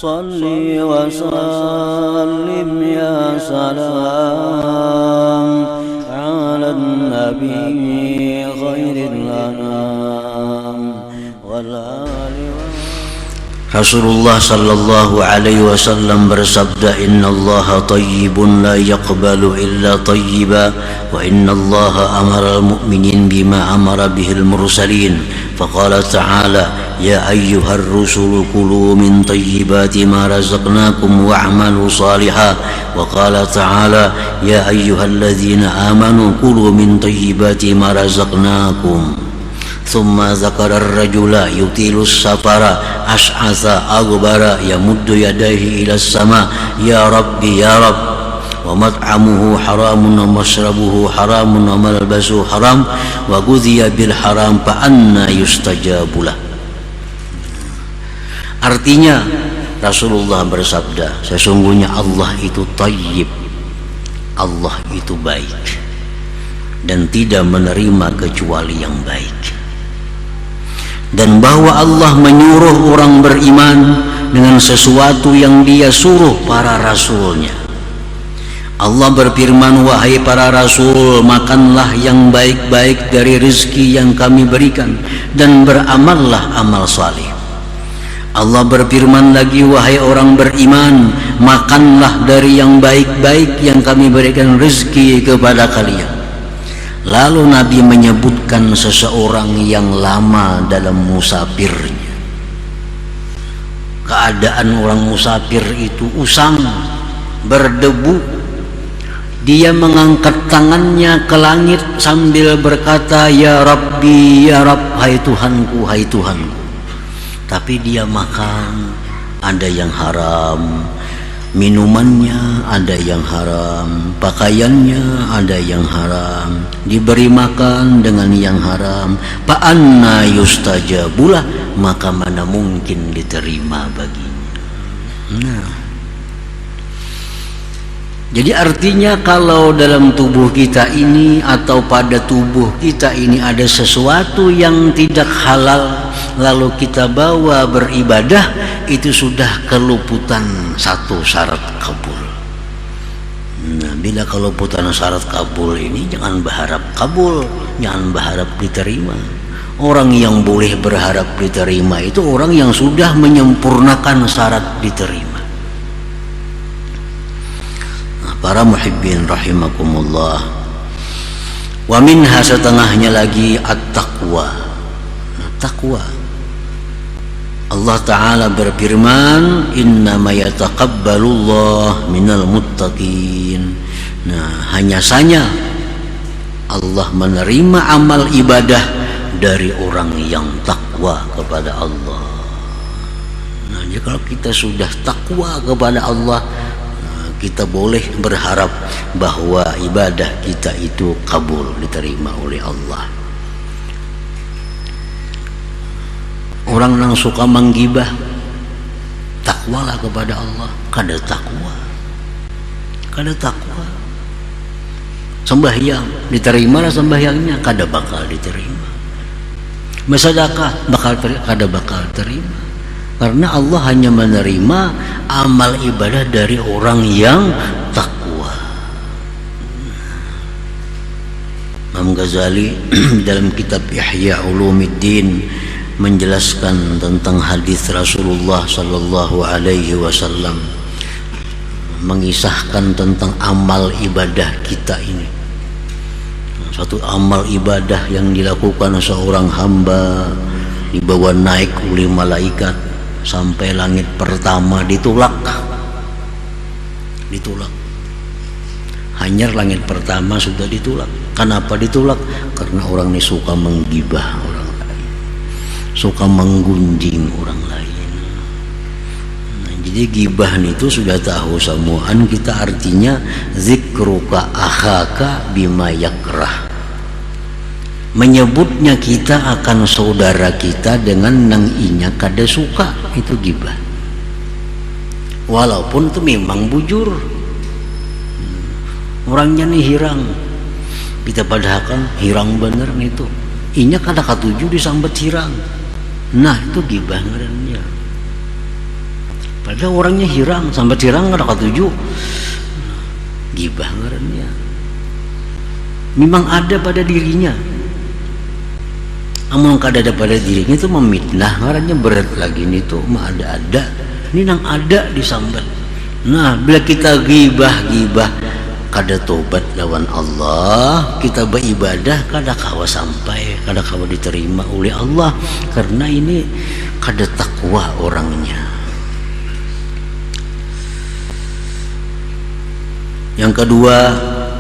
Salli wa sallim ya salam ala nabi khairil anam wal ali. Rasulullah sallallahu alaihi wasallam bersabda, innallaha tayyibun la yaqbalu illa tayyiba wa innallaha amara al-mu'minin bima amara bihil mursalin. Faqala ta'ala, ya ayyuhar rusulu kulu min tayyibati ma razaqnakum wa'malu salihan. Wa qala ta'ala, ya ayyuhalladzina amanu kulu min tayyibati ma razaqnakum. Thumma zakara ar-rajula yutilu as-safara ash'atha aghbara yamuddu yadayhi ila as-sama ya rabbi ya rabb wa mat'amuhu haramun wa mashrabuhu haramun wa malbasuhu haram wa ghudhiya bil haram fa anna yustajabulah. Artinya Rasulullah bersabda, sesungguhnya Allah itu thayyib, Allah itu baik dan tidak menerima kecuali yang baik, dan bahwa Allah menyuruh orang beriman dengan sesuatu yang Dia suruh para rasulnya. Allah berfirman, wahai para rasul, makanlah yang baik-baik dari rezeki yang kami berikan dan beramallah amal salih. Allah berfirman lagi, wahai orang beriman, makanlah dari yang baik-baik yang kami berikan rezeki kepada kalian. Lalu Nabi menyebutkan seseorang yang lama dalam musafirnya. Keadaan orang musafir itu usang, berdebu. Dia mengangkat tangannya ke langit sambil berkata, ya Rabbi, ya Rabb, hai Tuhanku, hai Tuhanku. Tapi dia makan, ada yang haram, minumannya ada yang haram, pakaiannya ada yang haram, diberi makan dengan yang haram. Fa anna yustajabulah, maka mana mungkin diterima baginya. Nah, jadi artinya kalau dalam tubuh kita ini atau pada tubuh kita ini ada sesuatu yang tidak halal, lalu kita bawa beribadah, itu sudah keluputan satu syarat kabul. Nah, bila keluputan syarat kabul ini, jangan berharap kabul, jangan berharap diterima. Orang yang boleh berharap diterima itu orang yang sudah menyempurnakan syarat diterima. Nah, para muhibbin rahimakumullah, wa minha, setengahnya lagi at-taqwa. Taqwa, Allah Ta'ala berfirman, innama yataqabbalullah minal muttaqin. Nah, hanya saja Allah menerima amal ibadah dari orang yang takwa kepada Allah. Nah, jadi kalau kita sudah takwa kepada Allah, kita boleh berharap bahwa ibadah kita itu kabul, diterima oleh Allah. Orang yang suka menggibah, takwalah kepada Allah, kada takwa, kada takwa. Sembahyang, diterima lah sembahyangnya, kada bakal diterima. Bersedekah, kada bakal terima, karena Allah hanya menerima amal ibadah dari orang yang takwa. Imam Ghazali dalam kitab Ihya Ulumuddin menjelaskan tentang hadis Rasulullah sallallahu alaihi wasallam, mengisahkan tentang amal ibadah kita ini. Satu amal ibadah yang dilakukan seorang hamba dibawa naik oleh malaikat sampai langit pertama, ditolak. Hanya langit pertama sudah ditolak. Kenapa ditolak? Karena orang ini suka menggibah orang lain, suka menggunjing orang lain. Nah, jadi gibah itu sudah tahu semuaan kita, artinya zikruka akhaka bima yakrah, menyebutnya kita akan saudara kita dengan nang inya kada suka, itu gibah. Walaupun itu memang bujur, orangnya nih hirang, kita padahal hirang bener itu, inya kada katuju disambet hirang. Nah, itu gibah ngarannya. Ada orangnya hirang sampai hirang ada ketujuh gibah ngarannya. Memang ada pada dirinya. Amun kada ada pada dirinya itu memitnah ngarannya berat lagi nih tuh mah ada. Ini nang ada disambat. Nah, bila kita gibah kada tobat lawan Allah, kita beribadah kada kawa sampai, kada kawa diterima oleh Allah karena ini kada takwa orangnya. Yang kedua,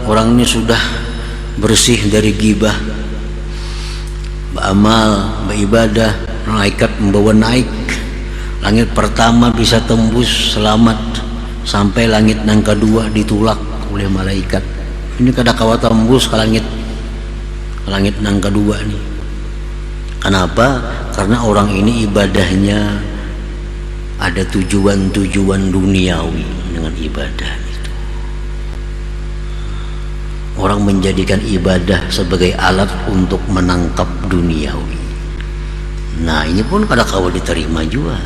orang ini sudah bersih dari gibah, beramal, beribadah, malaikat membawa naik. Langit pertama bisa tembus selamat sampai langit yang kedua ditulak oleh malaikat. Ini kada kawa tembus ke langit yang kedua nih. Kenapa? Karena orang ini ibadahnya ada tujuan duniawi dengan ibadah itu. Orang menjadikan ibadah sebagai alat untuk menangkap duniawi. Nah, ini pun kada kawa diterima juga.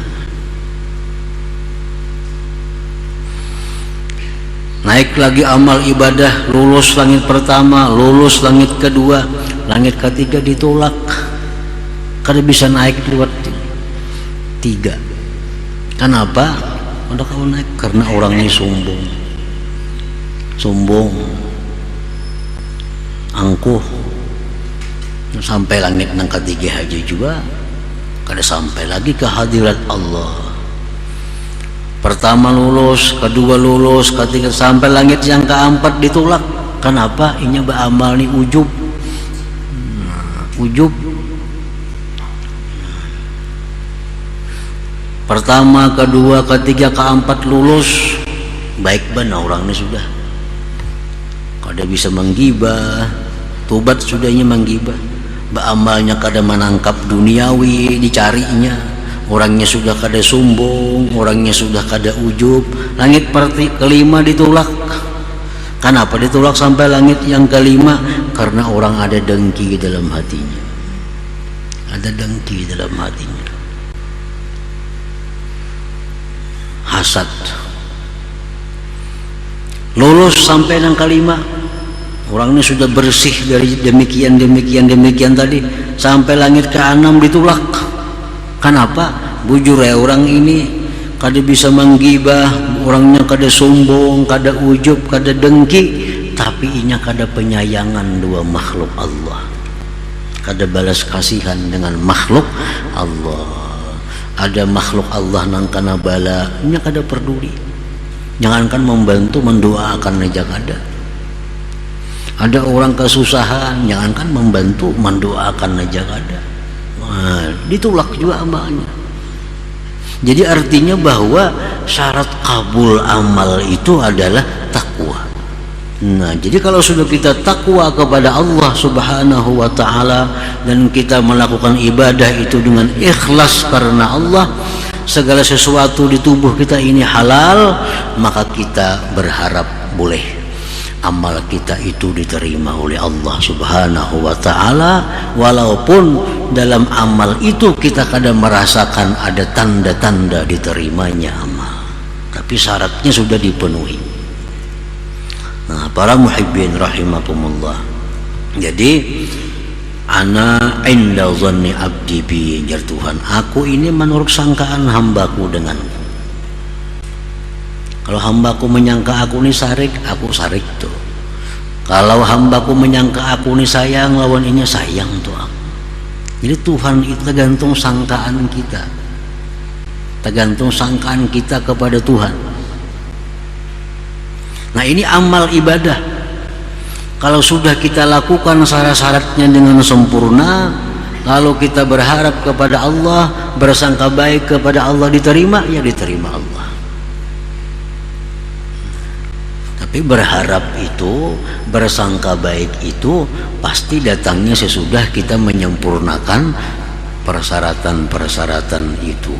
Naik lagi amal ibadah, lulus langit pertama, lulus langit kedua, langit ketiga ditolak. Kada bisa naik lewat tiga. Kenapa? Kada kawa naik karena orangnya sombong, angkuh. Sampai langit yang ketiga aja juga kada sampai lagi ke hadirat Allah. Pertama lulus, kedua lulus, ketiga sampai langit yang keempat ditolak. Kenapa? Ini beramal nih ujub. Ujub. Pertama, kedua, ketiga, keempat lulus, baik benar orang ini sudah. Kada bisa menggibah, tobat sudahnya menggibah. Beramalnya kada menangkap duniawi dicarinya. Orangnya sudah kada sombong, orangnya sudah kada ujub. Langit kelima ditolak. Kenapa ditolak sampai langit yang kelima? Karena orang ada dengki dalam hatinya. Ada dengki dalam hatinya. Hasad. Lulus sampai yang kelima. Orang ini sudah bersih dari demikian tadi. Sampai langit ke-6 ditolak. Kenapa? Bujur ya orang ini kada bisa menggibah, orangnya kada sombong, kada ujub, kada dengki, tapi inya kada penyayangan dua makhluk Allah. Kada balas kasihan dengan makhluk Allah. Ada makhluk Allah nang kana bala, inya kada peduli. Jangankan membantu, mendoakan aja kada. Ada orang kesusahan, jangankan membantu, mendoakan aja kada. Nah, ditolak juga amalnya. Jadi artinya bahwa syarat kabul amal itu adalah takwa. Nah, jadi kalau sudah kita takwa kepada Allah Subhanahu wa taala dan kita melakukan ibadah itu dengan ikhlas karena Allah, segala sesuatu di tubuh kita ini halal, maka kita berharap boleh amal kita itu diterima oleh Allah Subhanahu wa taala, walaupun dalam amal itu kita kadang merasakan ada tanda-tanda diterimanya amal, tapi syaratnya sudah dipenuhi. Nah, para muhibbin rahimakumullah. Jadi ana inda dhanni abdi bi, jar Tuhan, aku ini menurut sangkaan hambaku denganku. Kalau hambaku menyangka aku ini sarik, aku sarik tuh. Kalau hambaku menyangka aku ini sayang, lawan ini sayang tuh aku. Jadi Tuhan itu tergantung sangkaan kita, tergantung sangkaan kita kepada Tuhan. Nah, ini amal ibadah. Kalau sudah kita lakukan syarat-syaratnya dengan sempurna, lalu kita berharap kepada Allah, bersangka baik kepada Allah, diterima, ya diterima Allah. Tapi berharap itu, bersangka baik itu pasti datangnya sesudah kita menyempurnakan persyaratan-persyaratan itu.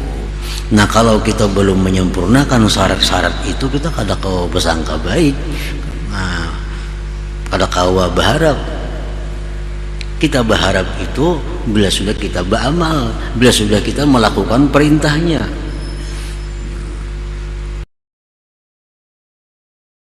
Nah, kalau kita belum menyempurnakan syarat-syarat itu, kita kada kawa bersangka baik, nah, kada kawa berharap. Kita berharap itu bila sudah kita beramal, bila sudah kita melakukan perintahnya.